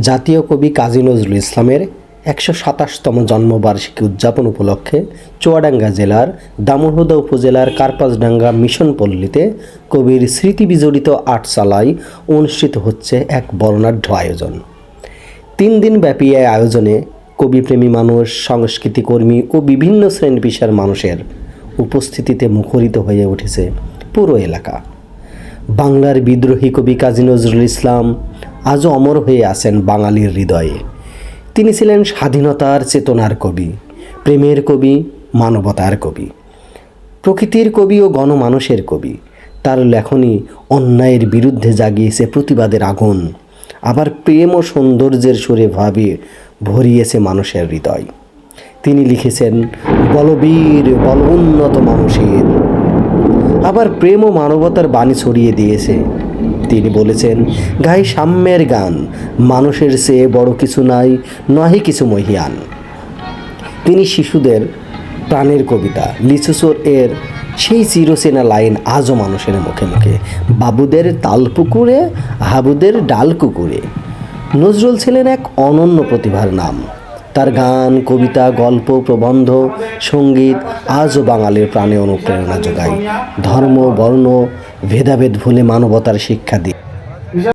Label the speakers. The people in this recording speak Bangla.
Speaker 1: জাতীয় কবি কাজী নজরুল ইসলামের ১২৭তম জন্মবার্ষিকী উদযাপন উপলক্ষে চুয়াডাঙ্গা জেলার দামোহদা উপজেলার কার্পাসডাঙ্গা মিশন পল্লীতে কবির স্মৃতি বিজড়িত আটচালায় অনুষ্ঠিত হচ্ছে এক বর্ণাঢ্য আয়োজন। ৩ দিনব্যাপী এই আয়োজনে কবিপ্রেমী মানুষ, সংস্কৃতিকর্মী ও বিভিন্ন শ্রেণী পেশার মানুষের উপস্থিতিতে মুখরিত হয়ে উঠেছে পুরো এলাকা। বাংলার বিদ্রোহী কবি কাজী নজরুল ইসলাম আজও অমর হয়ে আছেন বাঙালির হৃদয়ে। তিনি ছিলেন স্বাধীনতার চেতনার কবি, প্রেমের কবি, মানবতার কবি, প্রকৃতির কবি ও গণমানুষের কবি। তার লেখনী অন্যায়ের বিরুদ্ধে জাগিয়েছে প্রতিবাদের আগুন, আবার প্রেম ও সৌন্দর্যের সুরে ভরিয়েছে মানুষের হৃদয়। তিনি লিখেছেন বলবীর বল উন্নত মানুষের, আবার প্রেম ও মানবতার বাণী ছড়িয়ে দিয়েছে। তিনি বলেছেন গাই সাম্যের গান, মানুষের চেয়ে বড় কিছু নাই, নহে কিছু মহিয়ান। তিনি শিশুদের প্রাণের কবিতা লিচুচোর এর সেই চিরচেনা লাইন আজও মানুষের মুখে মুখে, বাবুদের তাল পুকুরে হাবুদের ডাল কুকুরে। নজরুল ছিলেন এক অনন্য প্রতিভার নাম। তার গান, কবিতা, গল্প, প্রবন্ধ, সঙ্গীত আজও বাঙালির প্রাণে অনুপ্রেরণা যোগায়, ধর্ম, বর্ণ, ভেদাভেদ ভুলে মানবতার শিক্ষা দিয়ে।